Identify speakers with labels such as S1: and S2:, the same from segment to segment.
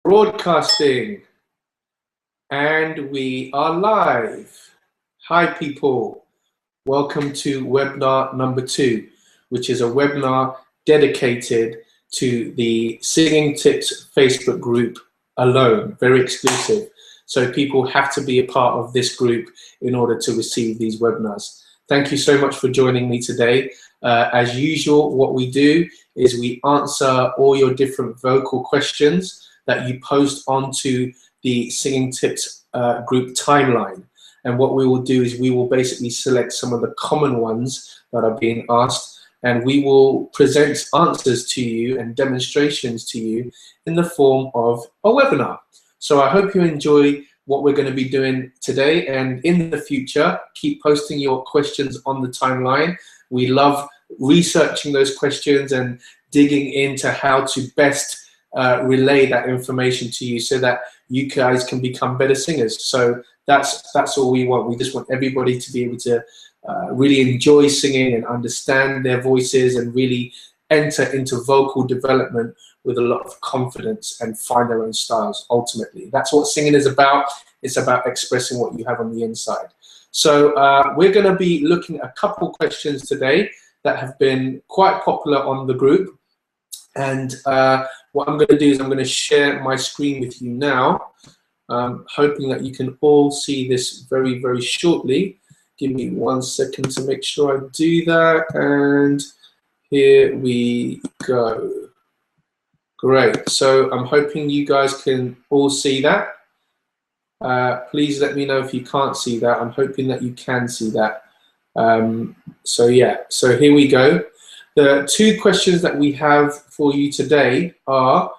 S1: Broadcasting, and we are live. Hi people, welcome to webinar number 2, which is a webinar dedicated to the Singing Tips Facebook group alone, very exclusive. So people have to be a part of this group in order to receive these webinars. Thank you so much for joining me today. As usual, what we do is we answer all your different vocal questions that you post onto the Singing Tips group timeline. And what we will do is we will basically select some of the common ones that are being asked, and we will present answers to you and demonstrations to you in the form of a webinar. So I hope you enjoy what we're going to be doing today, and in the future, keep posting your questions on the timeline. We love researching those questions and digging into how to best relay that information to you so that you guys can become better singers. So that's all we want. We just want everybody to be able to really enjoy singing and understand their voices and really enter into vocal development with a lot of confidence and find their own styles ultimately. That's what singing is about. It's about expressing what you have on the inside. So we're going to be looking at a couple questions today that have been quite popular on the group. And what I'm going to do is I'm going to share my screen with you now, hoping that you can all see this very, very shortly. Give me 1 second to make sure I do that. And here we go. Great. So I'm hoping you guys can all see that. Please let me know if you can't see that. I'm hoping that you can see that. So yeah, so here we go. The 2 questions that we have for you today are,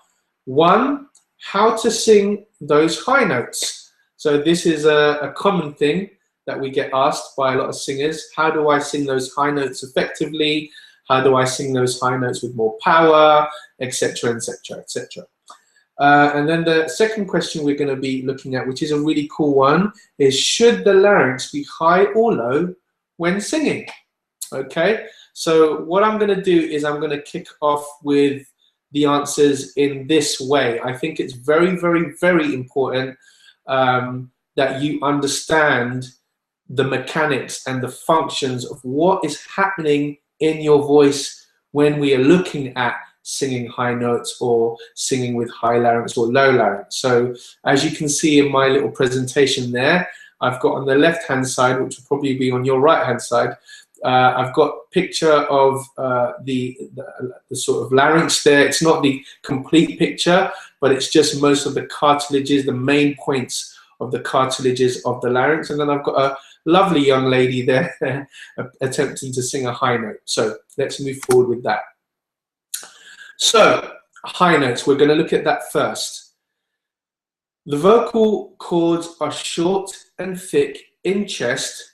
S1: 1, how to sing those high notes. So this is a common thing that we get asked by a lot of singers. How do I sing those high notes effectively? How do I sing those high notes with more power, etc., etc., etc. And then the second question we're going to be looking at, which is a really cool one, is should the larynx be high or low when singing? Okay. So what I'm going to do is I'm going to kick off with the answers in this way. I think it's very, very, very important that you understand the mechanics and the functions of what is happening in your voice when we are looking at singing high notes or singing with high larynx or low larynx. So as you can see in my little presentation there, I've got on the left-hand side, which will probably be on your right-hand side, I've got a picture of the sort of larynx there. It's not the complete picture, but it's just most of the cartilages, the main points of the cartilages of the larynx. And then I've got a lovely young lady there attempting to sing a high note. So let's move forward with that. So high notes, we're going to look at that first. The vocal cords are short and thick in chest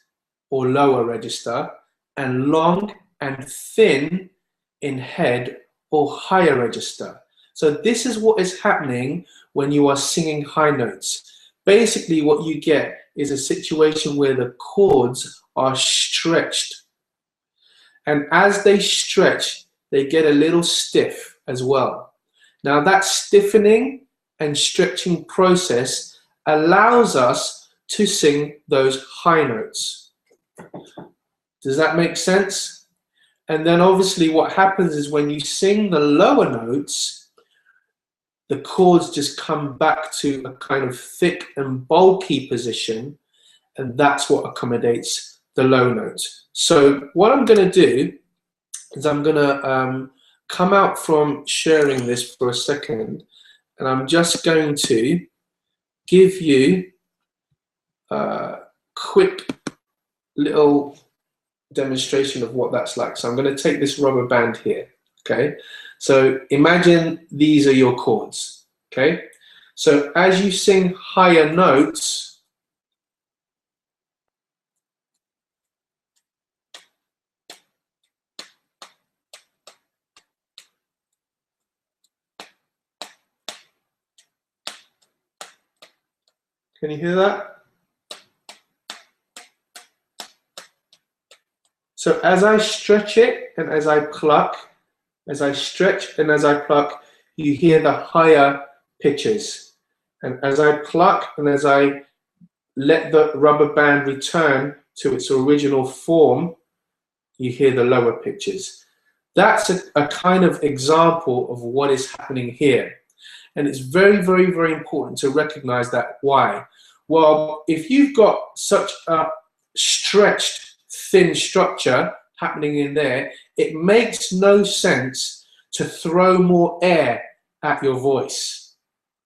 S1: or lower register, and long and thin in head or higher register. So this is what is happening when you are singing high notes. Basically what you get is a situation where the cords are stretched. And as they stretch, they get a little stiff as well. Now that stiffening and stretching process allows us to sing those high notes. Does that make sense? And then obviously what happens is when you sing the lower notes, the chords just come back to a kind of thick and bulky position, and that's what accommodates the low notes. So what I'm going to do is I'm going to come out from sharing this for a second, and I'm just going to give you a quick little demonstration of what that's like. So I'm going to take this rubber band here, okay? So imagine these are your chords, okay? So as you sing higher notes, can you hear that? So as I stretch it and as I pluck, as I stretch and as I pluck, you hear the higher pitches. And as I pluck and as I let the rubber band return to its original form, you hear the lower pitches. That's a kind of example of what is happening here. And it's very, very, very important to recognize that. Why? Well, if you've got such a stretched, thin structure happening in there, it makes no sense to throw more air at your voice.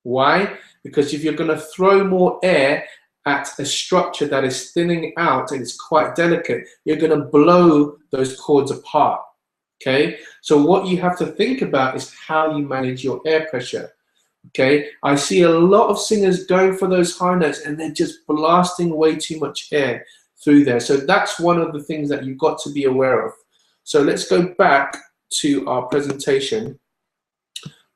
S1: Why? Because if you're going to throw more air at a structure that is thinning out and it's quite delicate, you're going to blow those chords apart. Okay, so what you have to think about is how you manage your air pressure. Okay, I see a lot of singers going for those high notes and they're just blasting way too much air through there. So that's one of the things that you've got to be aware of. So let's go back to our presentation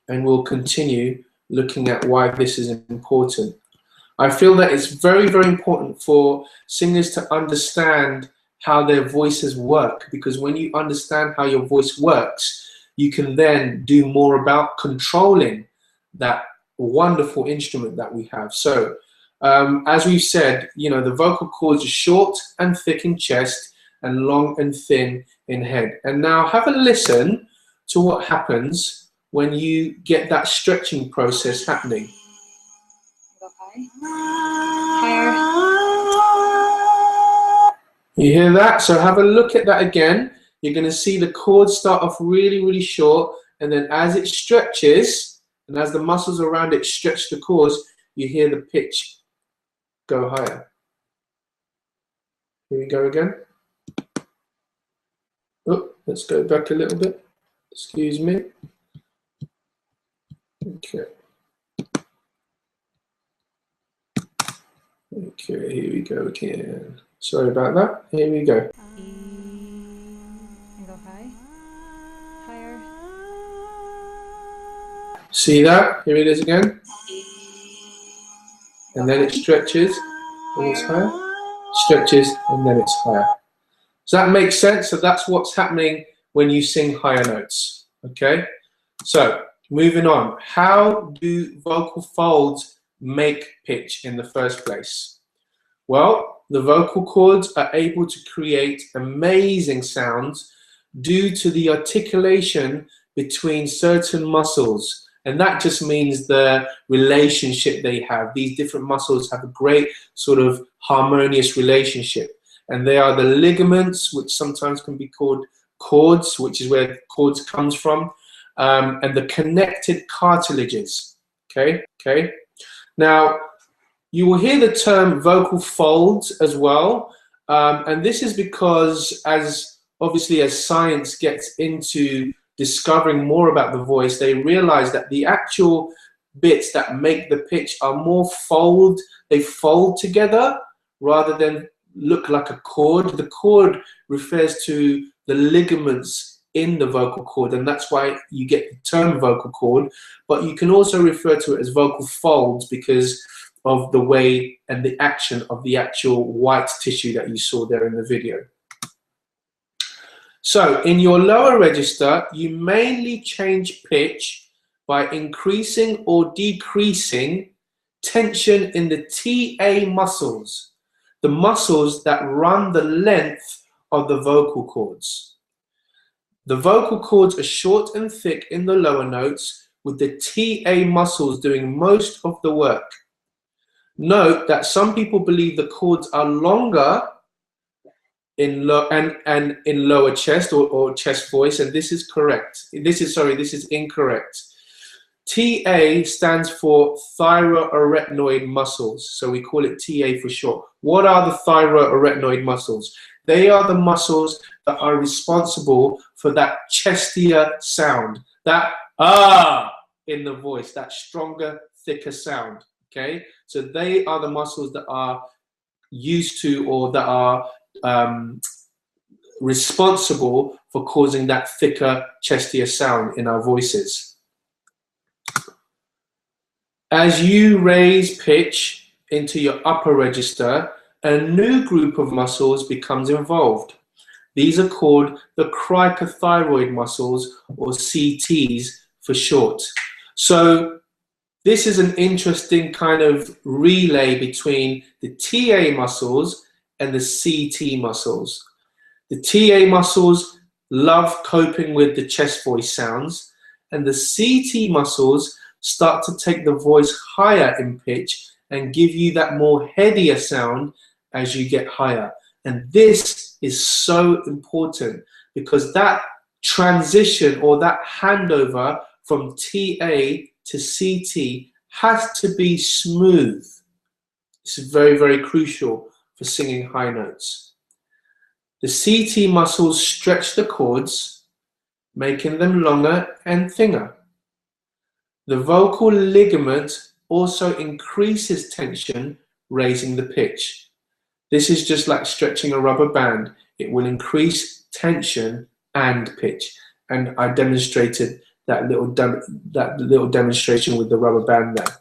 S1: and we'll continue looking at why this is important. I feel that it's very, very important for singers to understand how their voices work, because when you understand how your voice works, you can then do more about controlling that wonderful instrument that we have. So as we've said, you know, the vocal cords are short and thick in chest and long and thin in head. And now have a listen to what happens when you get that stretching process happening.
S2: Higher.
S1: You hear that? So have a look at that again. You're going to see the chords start off really, really short, and then as it stretches, and as the muscles around it stretch the chords, you hear the pitch go higher. Here we go again. Oh, let's go back a little bit. Excuse me. Okay. Okay, here we go again. Sorry about that. Here we go.
S2: And go high. Higher.
S1: See that? Here it is again. And then it stretches, and it's higher. Stretches, and then it's higher. Does that make sense? So that's what's happening when you sing higher notes. Okay? So, moving on. How do vocal folds make pitch in the first place? Well, the vocal cords are able to create amazing sounds due to the articulation between certain muscles. And that just means the relationship they have. These different muscles have a great sort of harmonious relationship. And they are the ligaments, which sometimes can be called cords, which is where cords comes from, and the connected cartilages. Okay. Now, you will hear the term vocal folds as well, and this is because obviously as science gets into discovering more about the voice, they realize that the actual bits that make the pitch are more they fold together rather than look like a cord. The cord refers to the ligaments in the vocal cord, and that's why you get the term vocal cord, but you can also refer to it as vocal folds because of the way and the action of the actual white tissue that you saw there in the video. So in your lower register, you mainly change pitch by increasing or decreasing tension in the TA muscles, the muscles that run the length of the vocal cords. The vocal cords are short and thick in the lower notes, with the TA muscles doing most of the work. Note that some people believe the cords are longer in lower chest or chest voice, and this is correct. This is incorrect. TA stands for thyroarytenoid muscles, so we call it TA for short. What are the thyroarytenoid muscles? They are the muscles that are responsible for that chestier sound, that in the voice, that stronger, thicker sound. Okay, so they are the muscles that are used to, or that are responsible for causing that thicker, chestier sound in our voices. As you raise pitch into your upper register, a new group of muscles becomes involved. These are called the cricothyroid muscles, or CTs for short. So This is an interesting kind of relay between the TA muscles and the CT muscles. The TA muscles love coping with the chest voice sounds, and the CT muscles start to take the voice higher in pitch and give you that more headier sound as you get higher. And this is so important because that transition or that handover from TA to CT has to be smooth. This is very, very crucial for singing high notes. The CT muscles stretch the chords, making them longer and thinner. The vocal ligament also increases tension, raising the pitch. This is just like stretching a rubber band. It will increase tension and pitch. And I demonstrated that little demonstration with the rubber band there.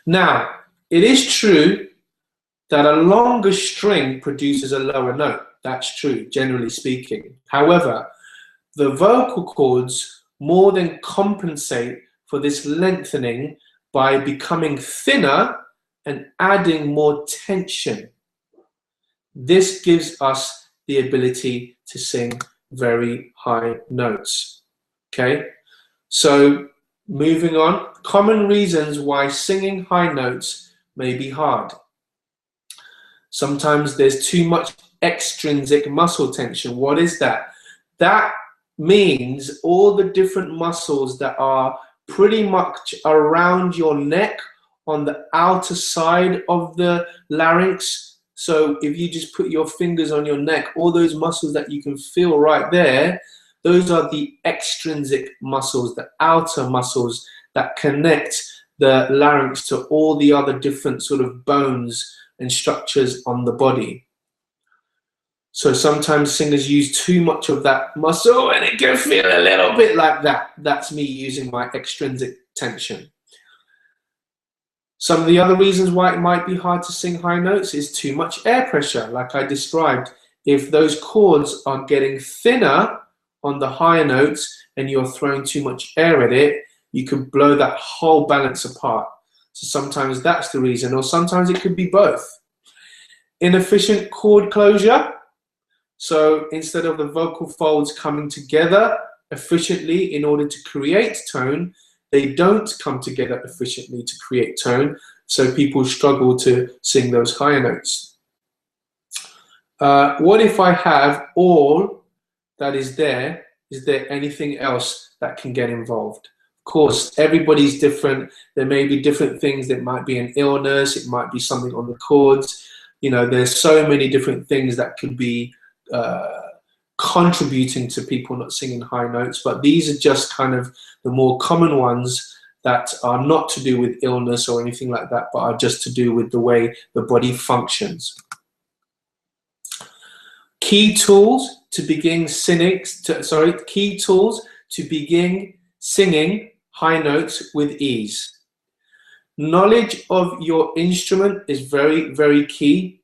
S1: Now, it is true that a longer string produces a lower note. That's true, generally speaking. However, the vocal cords more than compensate for this lengthening by becoming thinner and adding more tension. This gives us the ability to sing very high notes. Okay, so moving on, common reasons why singing high notes may be hard. Sometimes there's too much extrinsic muscle tension. What is that? That means all the different muscles that are pretty much around your neck on the outer side of the larynx. So if you just put your fingers on your neck, all those muscles that you can feel right there, those are the extrinsic muscles, the outer muscles that connect the larynx to all the other different sort of bones and structures on the body. So sometimes singers use too much of that muscle and it can feel a little bit like that. That's me using my extrinsic tension. Some of the other reasons why it might be hard to sing high notes is too much air pressure, like I described. If those chords are getting thinner on the higher notes and you're throwing too much air at it, you could blow that whole balance apart. So sometimes that's the reason, or sometimes it could be both. Inefficient chord closure. So instead of the vocal folds coming together efficiently in order to create tone, they don't come together efficiently to create tone. So people struggle to sing those higher notes. What if I have all that is there? Is there anything else that can get involved? Of course, everybody's different. There may be different things. There might be an illness. It might be something on the chords. You know, there's so many different things that could be contributing to people not singing high notes. But these are just kind of the more common ones that are not to do with illness or anything like that, but are just to do with the way the body functions. Key tools to begin singing high notes with ease. Knowledge of your instrument is very, very key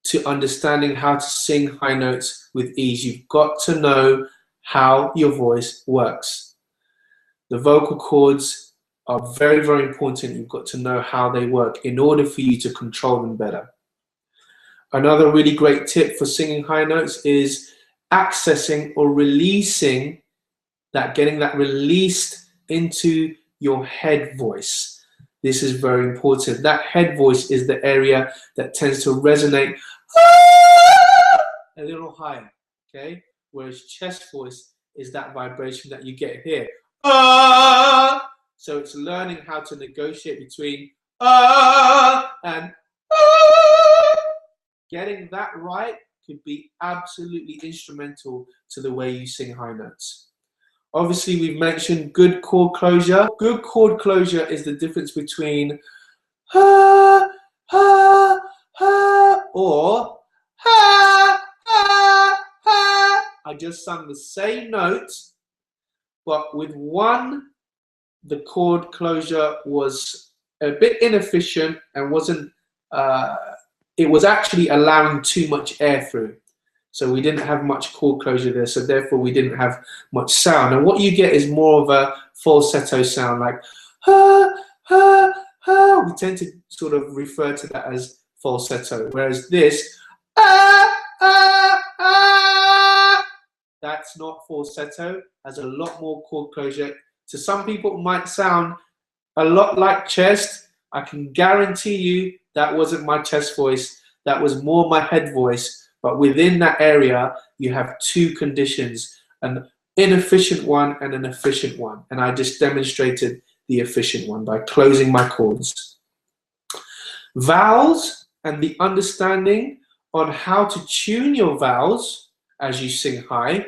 S1: to understanding how to sing high notes with ease. You've got to know how your voice works. The vocal cords are very, very important. You've got to know how they work in order for you to control them better. Another really great tip for singing high notes is accessing or releasing that, getting that released into your head voice. This is very important. That head voice is the area that tends to resonate a little higher, okay? Whereas chest voice is that vibration that you get here. So it's learning how to negotiate between and getting that right could be absolutely instrumental to the way you sing high notes. Obviously, we've mentioned good chord closure. Good chord closure is the difference between ha, ha, ha, or ha, ha, ha. I just sung the same note, but with one, the chord closure was a bit inefficient and wasn't, it was actually allowing too much air through. So we didn't have much chord closure there, so therefore we didn't have much sound. And what you get is more of a falsetto sound, like ha, ha, ha. We tend to sort of refer to that as falsetto, whereas this, ah, ah, ah, that's not falsetto, has a lot more chord closure. To some people, it might sound a lot like chest. I can guarantee you that wasn't my chest voice. That was more my head voice. But within that area, you have two conditions, an inefficient one and an efficient one. And I just demonstrated the efficient one by closing my chords. Vowels and the understanding on how to tune your vowels as you sing high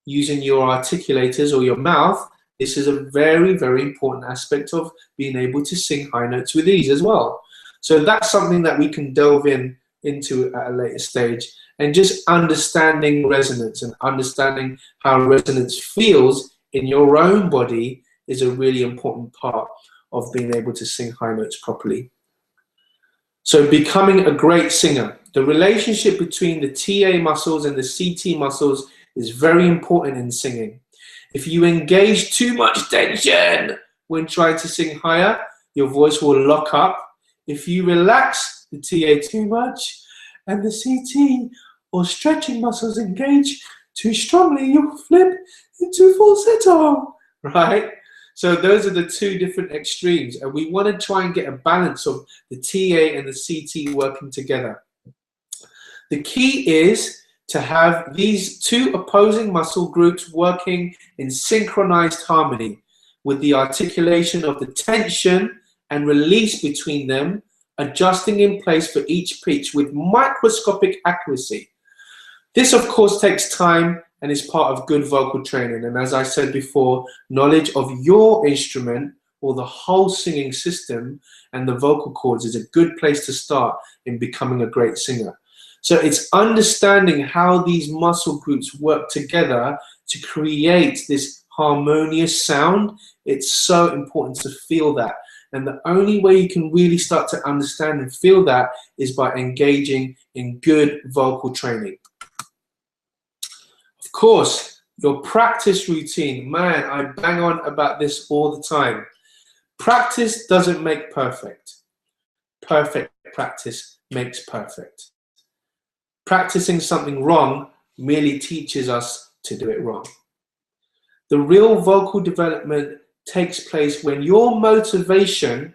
S1: using your articulators or your mouth. This is a very, very important aspect of being able to sing high notes with ease as well. So that's something that we can delve into at a later stage, and just understanding resonance and understanding how resonance feels in your own body is a really important part of being able to sing high notes properly. So becoming a great singer, the relationship between the TA muscles and the CT muscles is very important in singing. If you engage too much tension when trying to sing higher, your voice will lock up. If you relax the TA too much and the CT or stretching muscles engage too strongly, you'll flip into falsetto, right? So those are the two different extremes, and we want to try and get a balance of the TA and the CT working together. The key is to have these two opposing muscle groups working in synchronized harmony, with the articulation of the tension and release between them adjusting in place for each pitch with microscopic accuracy. This, of course, takes time and is part of good vocal training. And as I said before, knowledge of your instrument or the whole singing system and the vocal cords is a good place to start in becoming a great singer. So it's understanding how these muscle groups work together to create this harmonious sound. It's so important to feel that. And the only way you can really start to understand and feel that is by engaging in good vocal training. Of course, your practice routine. Man, I bang on about this all the time. Practice doesn't make perfect. Perfect practice makes perfect. Practicing something wrong merely teaches us to do it wrong. The real vocal development takes place when your motivation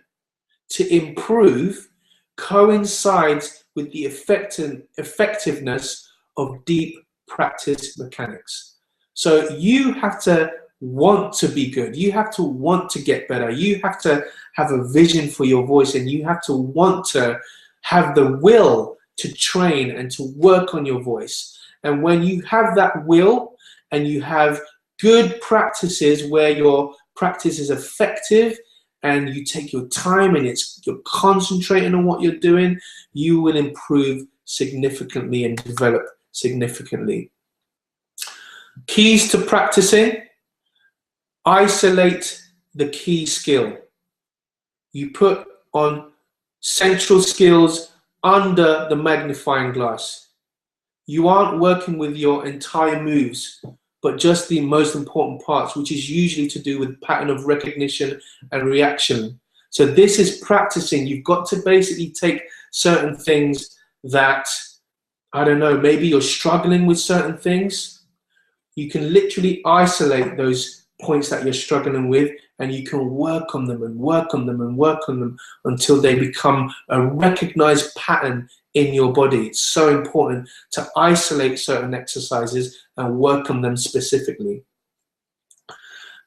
S1: to improve coincides with the effectiveness of deep practice mechanics. So you have to want to be good. You have to want to get better. You have to have a vision for your voice, and you have to want to have the will to train and to work on your voice. And when you have that will and you have good practices where your practice is effective and you take your time and you're concentrating on what you're doing, you will improve significantly and develop significantly. Keys to practicing: isolate the key skill. You put on central skills under the magnifying glass. You aren't working with your entire moves, but just the most important parts, which is usually to do with pattern of recognition and reaction. So this is practicing. You've got to basically take certain things that, I don't know, maybe you're struggling with certain things. You can literally isolate those points that you're struggling with, and you can work on them and work on them and work on them until they become a recognized pattern in your body. It's so important to isolate certain exercises and work on them specifically.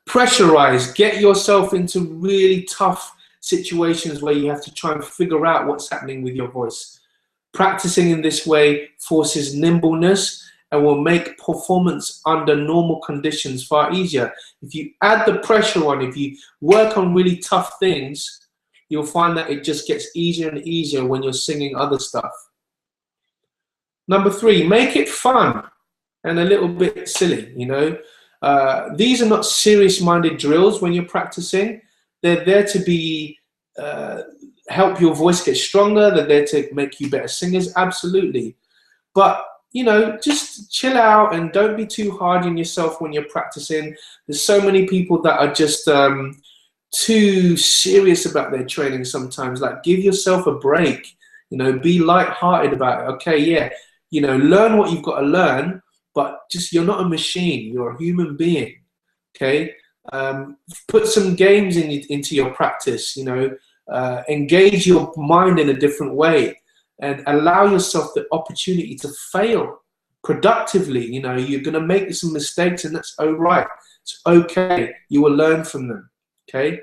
S1: Pressurize. Get yourself into really tough situations where you have to try and figure out what's happening with your voice. Practicing in this way forces nimbleness and will make performance under normal conditions far easier. If you add the pressure on, if you work on really tough things, you'll find that it just gets easier and easier when you're singing other stuff. Number 3, make it fun and a little bit silly, you know. These are not serious-minded drills when you're practicing. They're there to be help your voice get stronger. They're there to make you better singers, absolutely. But you know, just chill out and don't be too hard on yourself when you're practicing. There's so many people that are just too serious about their training sometimes. Like, give yourself a break, you know, be light-hearted about it. Okay, yeah, you know, learn what you've got to learn, but just, you're not a machine, you're a human being. Okay, put some games into your practice, you know, engage your mind in a different way and allow yourself the opportunity to fail productively. You know, you're going to make some mistakes, and that's all right. It's okay. You will learn from them. Okay.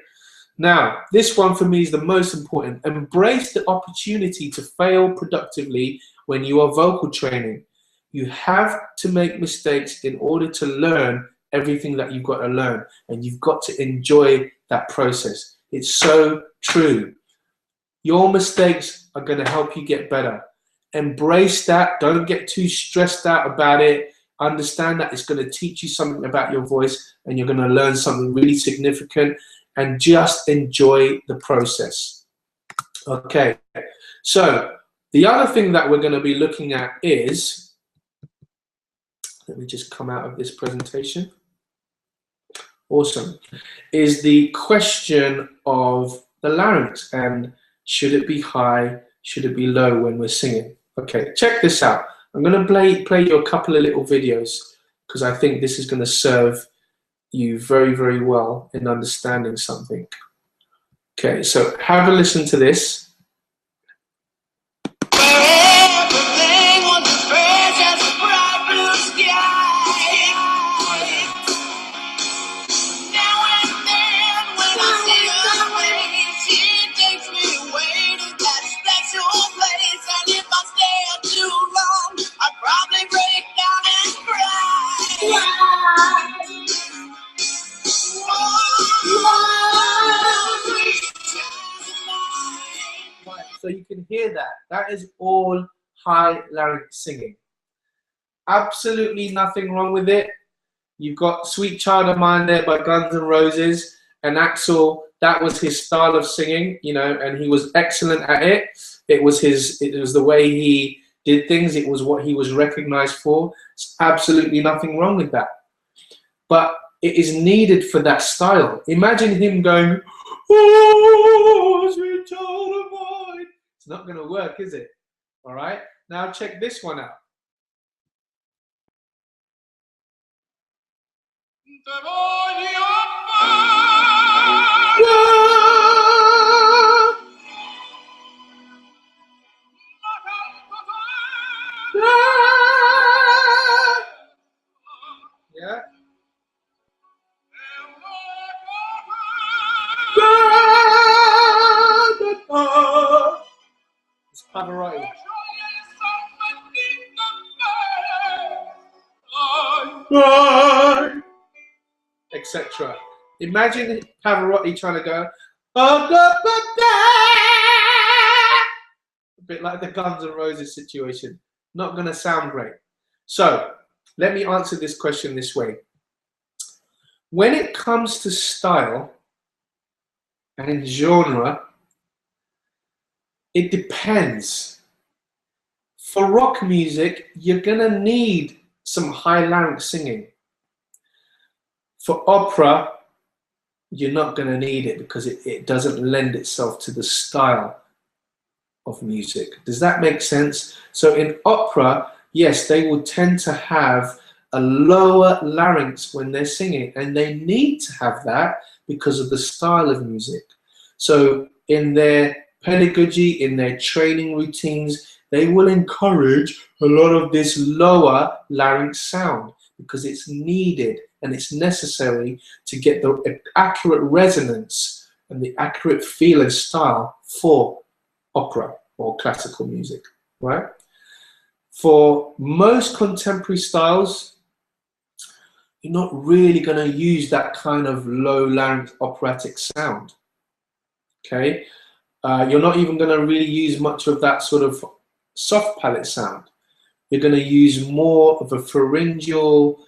S1: Now, this one for me is the most important. Embrace the opportunity to fail productively when you are vocal training. You have to make mistakes in order to learn everything that you've got to learn, and you've got to enjoy that process. It's so true. Your mistakes are going to help you get better. Embrace that. Don't get too stressed out about it. Understand that it's going to teach you something about your voice, and you're going to learn something really significant, and just enjoy the process. Okay, so the other thing that we're going to be looking at is, let me just come out of this presentation. Awesome. Is the question of the larynx, and should it be high, should it be low when we're singing? Okay, check this out. I'm going to play you a couple of little videos because I think this is going to serve you very, very well in understanding something. Okay, so have a listen to this. So you can hear that. That is all high larynx singing. Absolutely nothing wrong with it. You've got Sweet Child of Mine there by Guns N' Roses, and Axl, that was his style of singing, you know, and he was excellent at it. It was the way he did things. It was what he was recognized for. There's absolutely nothing wrong with that. But it is needed for that style. Imagine him going, oh, sweet child of mine. It's not going to work, is it? All right. Now check this one out. Yeah. It's Pavarotti. Etc. Imagine Pavarotti trying to go, a bit like the Guns N' Roses situation. Not going to sound great. So let me answer this question this way. When it comes to style and genre, it depends. For rock music, you're going to need some high larynx singing. For opera, you're not going to need it because it doesn't lend itself to the style of music. Does that make sense? So in opera, yes, they will tend to have a lower larynx when they're singing, and they need to have that because of the style of music. So in their pedagogy, in their training routines, they will encourage a lot of this lower larynx sound because it's needed and it's necessary to get the accurate resonance and the accurate feel and style for opera or classical music, right? For most contemporary styles, you're not really going to use that kind of low larynx operatic sound, okay? You're not even going to really use much of that sort of soft palate sound. You're going to use more of a pharyngeal,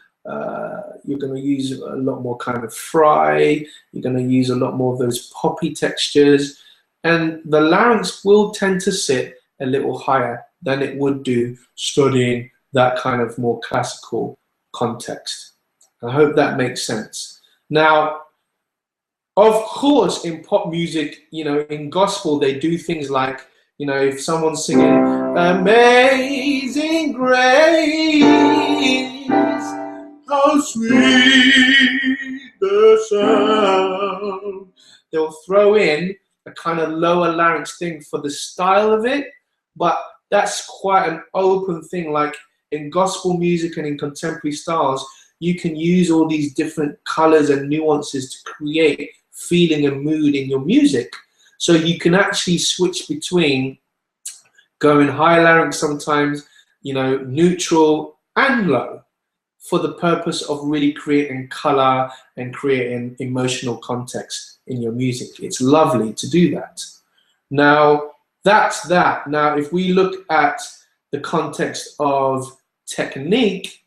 S1: you're going to use a lot more kind of fry, you're going to use a lot more of those poppy textures, and the larynx will tend to sit a little higher than it would do studying that kind of more classical context. I hope that makes sense. Now, Of course, in pop music, you know, in gospel, they do things like, you know, if someone's singing Amazing Grace, how sweet the sound, they'll throw in a kind of lower larynx thing for the style of it, but that's quite an open thing. Like in gospel music and in contemporary styles, you can use all these different colors and nuances to create feeling and mood in your music. So you can actually switch between going high larynx sometimes, you know, neutral and low, for the purpose of really creating color and creating emotional context in your music. It's lovely to do that. Now, that's that. Now, if we look at the context of technique,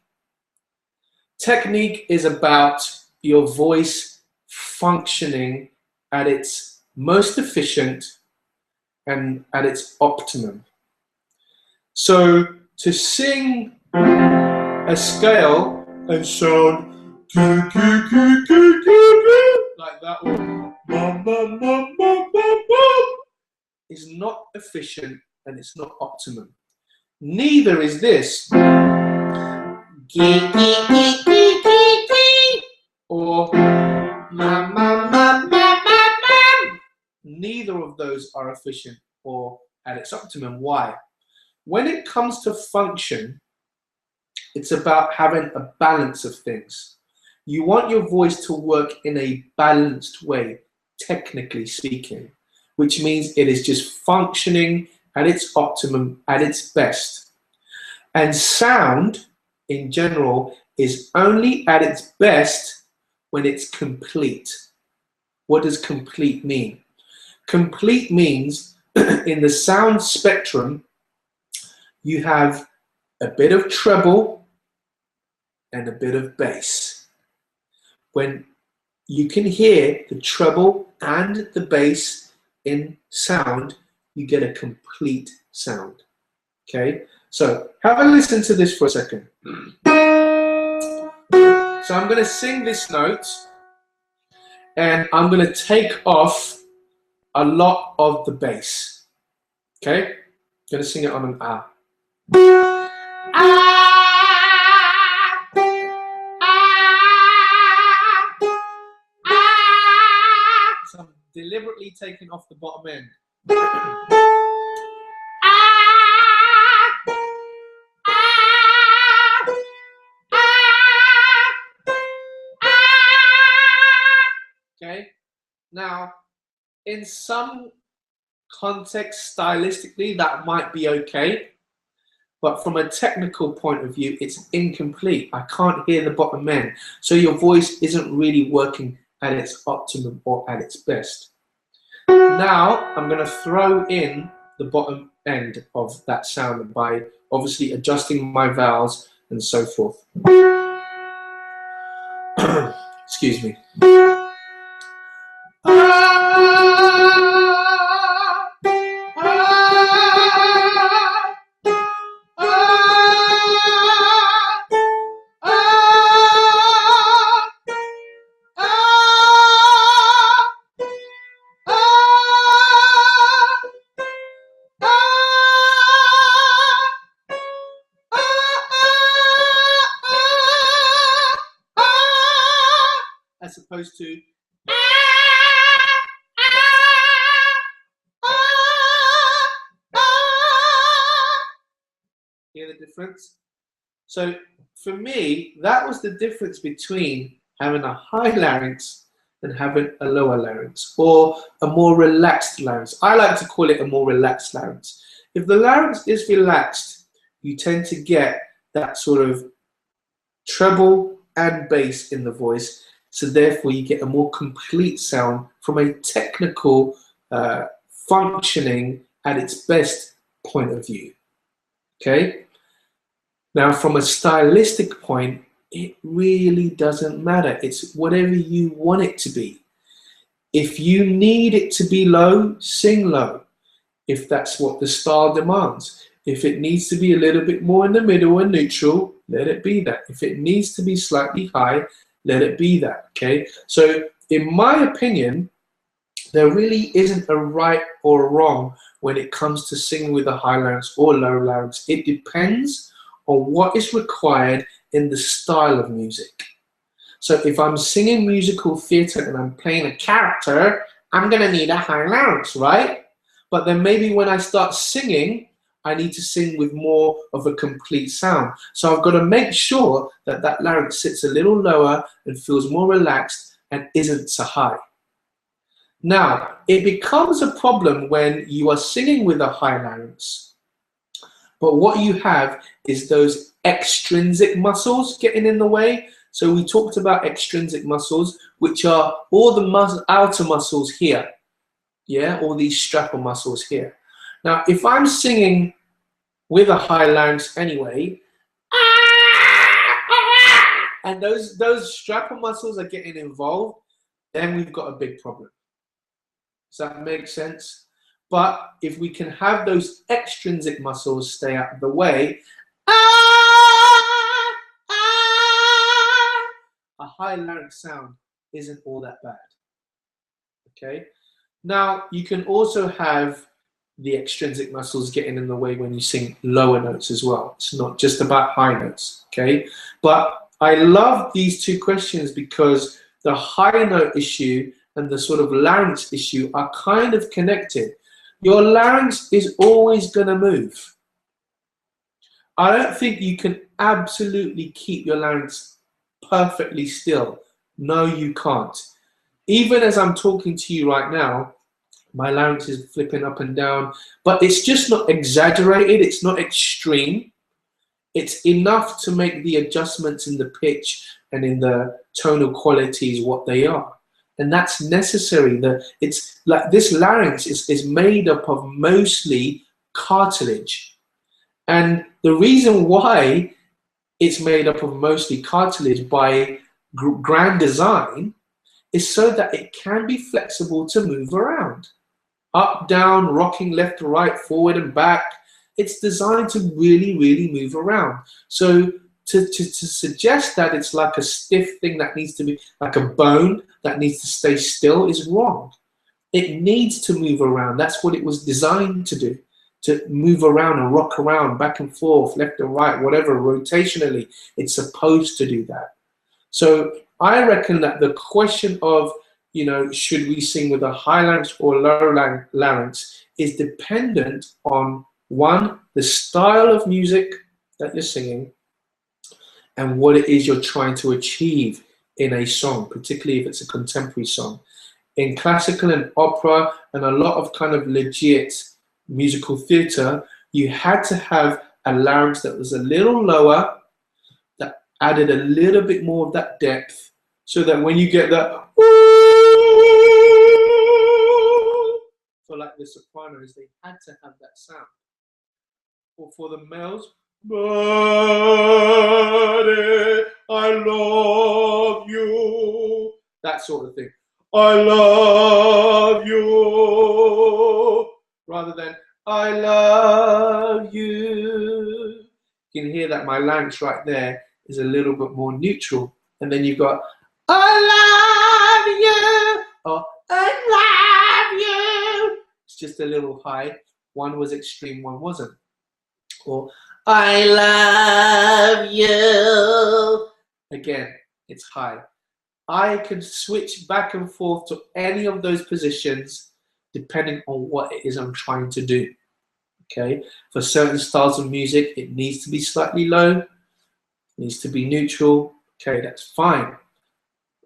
S1: technique is about your voice functioning at its most efficient and at its optimum. So to sing a scale and sound like that one is not efficient and it's not optimum. Neither is this or neither of those are efficient or at its optimum. Why? When it comes to function, it's about having a balance of things. You want your voice to work in a balanced way, technically speaking, which means it is just functioning at its optimum, at its best. And sound, in general, is only at its best when it's complete. What does complete mean? Complete means in the sound spectrum, you have a bit of treble and a bit of bass. When you can hear the treble and the bass in sound, you get a complete sound. Okay, so have a listen to this for a second. So I'm going to sing this note and I'm going to take off a lot of the bass. Okay, I'm going to sing it on an ah. So I'm deliberately taking off the bottom end. Okay, now in some context, stylistically, that might be okay, but from a technical point of view, it's incomplete. I can't hear the bottom end, so your voice isn't really working at its optimum or at its best. Now I'm going to throw in the bottom end of that sound by obviously adjusting my vowels and so forth. Excuse me. As opposed to hear the difference? So for me, that was the difference between having a high larynx and having a lower larynx, or a more relaxed larynx. I like to call it a more relaxed larynx. If the larynx is relaxed, you tend to get that sort of treble and bass in the voice, so therefore you get a more complete sound from a technical functioning at its best point of view. Okay? Now from a stylistic point, it really doesn't matter. It's whatever you want it to be. If you need it to be low, sing low, if that's what the style demands. If it needs to be a little bit more in the middle and neutral, let it be that. If it needs to be slightly high, let it be that, okay? So in my opinion, there really isn't a right or a wrong when it comes to singing with a high larynx or low larynx. It depends on what is required in the style of music. So if I'm singing musical theatre and I'm playing a character, I'm going to need a high larynx, right? But then maybe when I start singing, I need to sing with more of a complete sound. So I've got to make sure that that larynx sits a little lower and feels more relaxed and isn't so high. Now, it becomes a problem when you are singing with a high larynx, but what you have is those extrinsic muscles getting in the way. So we talked about extrinsic muscles, which are all the outer muscles here, yeah, all these strapper muscles here. Now, if I'm singing with a high larynx anyway, and those strapper muscles are getting involved, then we've got a big problem. Does that make sense? But if we can have those extrinsic muscles stay out of the way, a high larynx sound isn't all that bad. Okay? Now, you can also have the extrinsic muscles getting in the way when you sing lower notes as well. It's not just about high notes, okay? But I love these two questions because the high note issue and the sort of larynx issue are kind of connected. Your larynx is always going to move. I don't think you can absolutely keep your larynx perfectly still. No, you can't. Even as I'm talking to you right now, my larynx is flipping up and down, but it's just not exaggerated. It's not extreme. It's enough to make the adjustments in the pitch and in the tonal qualities what they are. And that's necessary. It's like this larynx is made up of mostly cartilage. And the reason why it's made up of mostly cartilage by grand design is so that it can be flexible to move around. Up, down, rocking left to right, forward and back. It's designed to really, really move around. So to suggest that it's like a stiff thing that needs to be like a bone that needs to stay still is wrong. It needs to move around. That's what it was designed to do, to move around and rock around back and forth, left and right, whatever, rotationally. It's supposed to do that. So I reckon that the question of, you know, should we sing with a high larynx or low larynx is dependent on, one, the style of music that you're singing and what it is you're trying to achieve in a song, particularly if it's a contemporary song. In classical and opera and a lot of kind of legit musical theatre, you had to have a larynx that was a little lower, that added a little bit more of that depth, so that when you get that, for like the sopranos, they had to have that sound. Or for the males, Buddy, I love you. That sort of thing. I love you. Rather than, I love you. You can hear that my larynx right there is a little bit more neutral. And then you've got, I love you. Or, I love you. It's just a little high. One was extreme, one wasn't. Or, I love you. Again, it's high. I can switch back and forth to any of those positions depending on what it is I'm trying to do. Okay, for certain styles of music, it needs to be slightly low, it needs to be neutral. Okay, that's fine.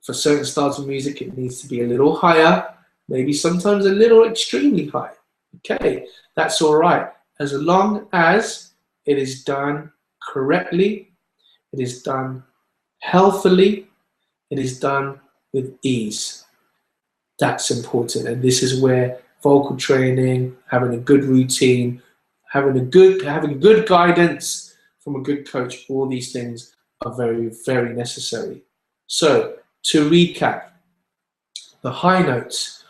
S1: For certain styles of music, it needs to be a little higher, maybe sometimes a little extremely high. Okay, that's all right, as long as it is done correctly, it is done healthily, it is done with ease. That's important, and this is where vocal training, having a good routine, having good guidance from a good coach, all these things are very, very necessary. So to recap, the high notes,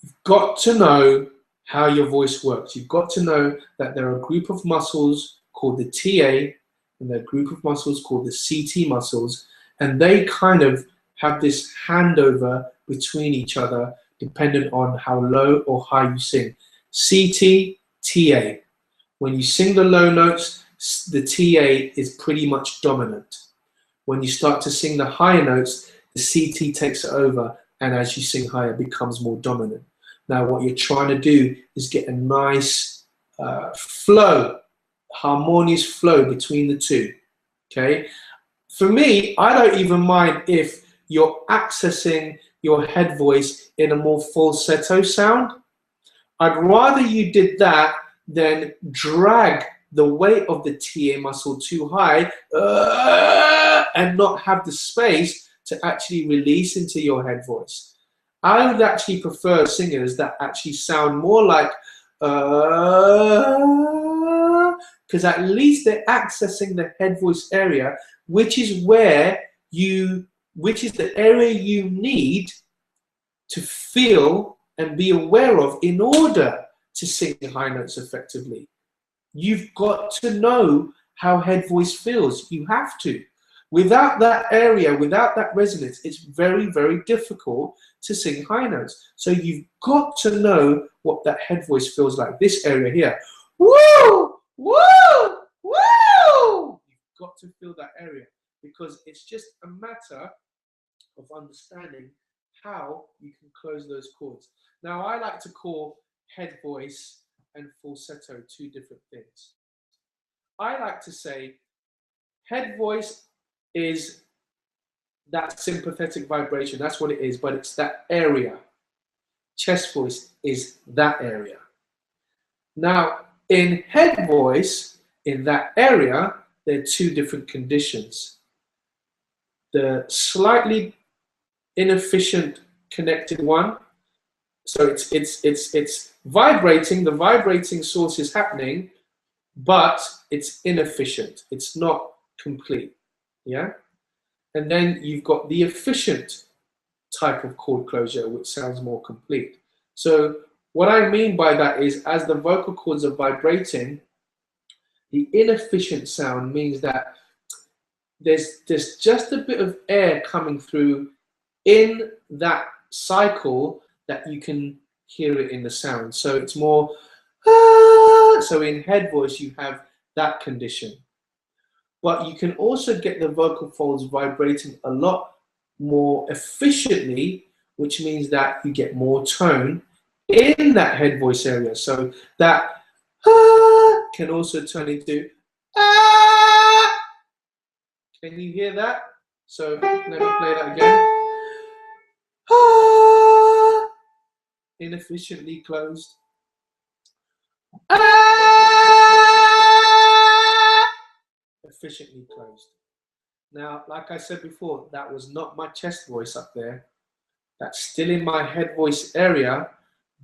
S1: you've got to know how your voice works. You've got to know that there are a group of muscles called the TA and there are a group of muscles called the CT muscles, and they kind of have this handover between each other depending on how low or high you sing. CT, TA. When you sing the low notes, the TA is pretty much dominant. When you start to sing the higher notes, the CT takes it over, and as you sing higher, it becomes more dominant. Now, what you're trying to do is get a nice flow, harmonious flow between the two, okay? For me, I don't even mind if you're accessing your head voice in a more falsetto sound. I'd rather you did that than drag the weight of the TA muscle too high and not have the space to actually release into your head voice. I would actually prefer singers that actually sound more like because at least they're accessing the head voice area, which is the area you need to feel and be aware of in order to sing high notes effectively. You've got to know how head voice feels. You have to. Without that area, without that resonance, it's very, very difficult to sing high notes. So you've got to know what that head voice feels like. This area here. Woo! Woo! Woo! You've got to feel that area because it's just a matter of understanding how you can close those chords. Now, I like to call head voice and falsetto two different things. I like to say head voice is that sympathetic vibration. That's what it is, but it's that area. Chest voice is that area. Now, in head voice, in that area, there are two different conditions. The slightly inefficient connected one, so it's vibrating, the vibrating source is happening, but it's inefficient, it's not complete, yeah? And then you've got the efficient type of chord closure, which sounds more complete. So what I mean by that is as the vocal cords are vibrating, the inefficient sound means that there's just a bit of air coming through in that cycle that you can hear it in the sound. So it's more, so in head voice you have that condition. But you can also get the vocal folds vibrating a lot more efficiently, which means that you get more tone in that head voice area. So that can also turn into Can you hear that? So let me play that again. Inefficiently closed. Efficiently closed. Now, like I said before, that was not my chest voice up there. That's still in my head voice area,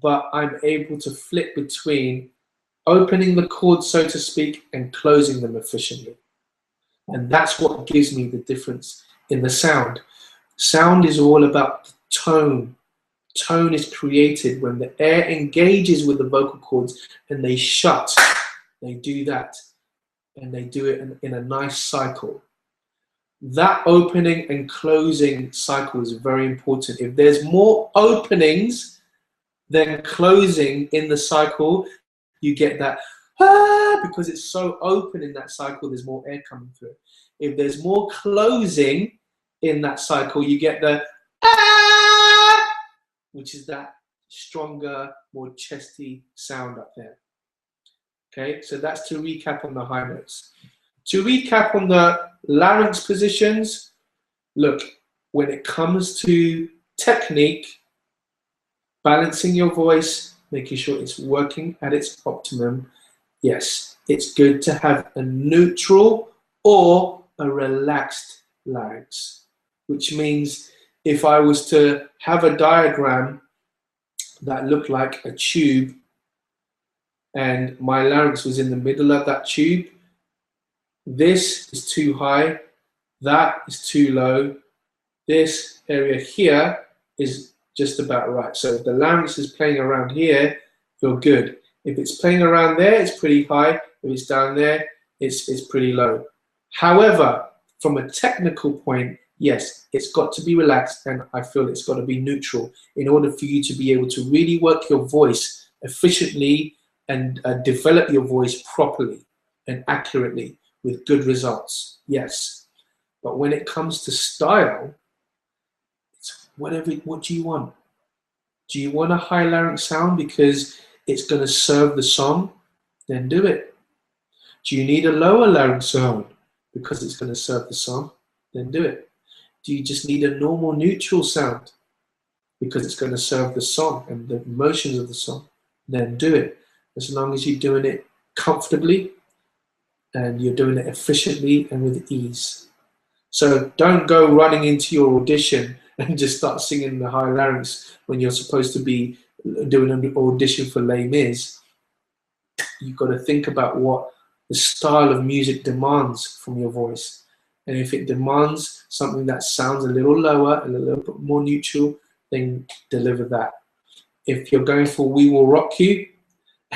S1: but I'm able to flip between opening the chords, so to speak, and closing them efficiently. And that's what gives me the difference in the sound. Sound is all about tone. Tone is created when the air engages with the vocal cords and they shut. They do that, and they do it in a nice cycle. That opening and closing cycle is very important. If there's more openings than closing in the cycle, you get that because it's so open in that cycle, there's more air coming through. If there's more closing in that cycle, you get the which is that stronger, more chesty sound up there. Okay, so that's to recap on the high notes. To recap on the larynx positions, look, when it comes to technique, balancing your voice, making sure it's working at its optimum, yes, it's good to have a neutral or a relaxed larynx, which means if I was to have a diagram that looked like a tube and my larynx was in the middle of that tube, this is too high, that is too low, this area here is just about right. So if the larynx is playing around here, you're good. If it's playing around there, it's pretty high. If it's down there, it's pretty low. However, from a technical point, Yes, it's got to be relaxed, and I feel it's got to be neutral in order for you to be able to really work your voice efficiently and develop your voice properly and accurately with good results. Yes, but when it comes to style, it's whatever. What do you want? Do you want a high larynx sound because it's going to serve the song? Then do it. Do you need a lower larynx sound because it's going to serve the song? Then do it. Do you just need a normal neutral sound because it's going to serve the song and the emotions of the song? Then do it. As long as you're doing it comfortably and you're doing it efficiently and with ease. So don't go running into your audition and just start singing the high larynx when you're supposed to be doing an audition for Les Mis. You've got to think about what the style of music demands from your voice. And if it demands something that sounds a little lower and a little bit more neutral, then deliver that. If you're going for We Will Rock You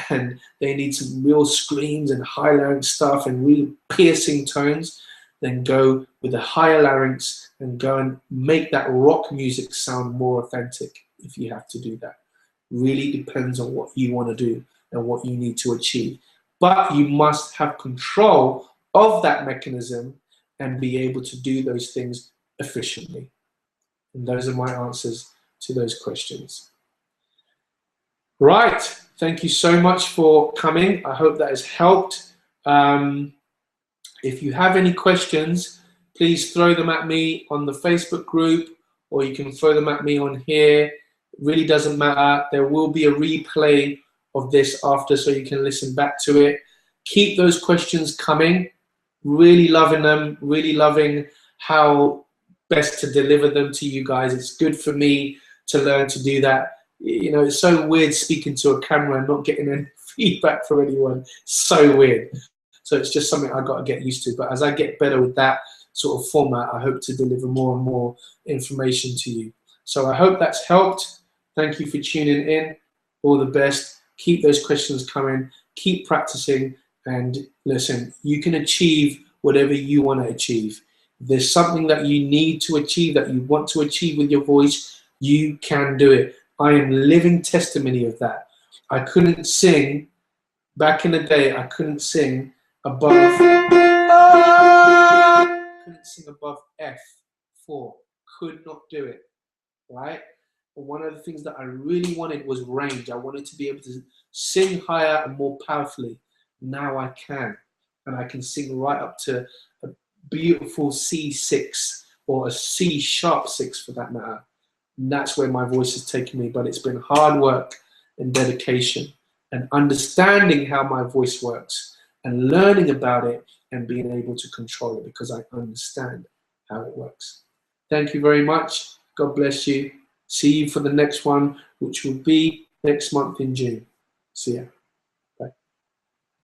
S1: and they need some real screams and high larynx stuff and really piercing tones, then go with a higher larynx and go and make that rock music sound more authentic if you have to do that. Really depends on what you want to do and what you need to achieve. But you must have control of that mechanism and be able to do those things efficiently. And those are my answers to those questions. Right, thank you so much for coming. I hope that has helped. If you have any questions, please throw them at me on the Facebook group, or you can throw them at me on here. It really doesn't matter. There will be a replay of this after, so you can listen back to it. Keep those questions coming. Really loving them, really loving how best to deliver them to you guys. It's good for me to learn to do that. You know, it's so weird speaking to a camera and not getting any feedback from anyone. So weird. So it's just something I've got to get used to. But as I get better with that sort of format, I hope to deliver more and more information to you. So I hope that's helped. Thank you for tuning in. All the best. Keep those questions coming. Keep practicing. And listen, you can achieve whatever you want to achieve. If there's something that you need to achieve, that you want to achieve with your voice, you can do it. I am living testimony of that. I couldn't sing, back in the day, I couldn't sing above F4. Could not do it, right? But one of the things that I really wanted was range. I wanted to be able to sing higher and more powerfully. Now I can, and I can sing right up to a beautiful C6 or a C sharp 6 for that matter. And that's where my voice has taken me, but it's been hard work and dedication and understanding how my voice works and learning about it and being able to control it because I understand how it works. Thank you very much. God bless you. See you for the next one, which will be next month in June. See ya.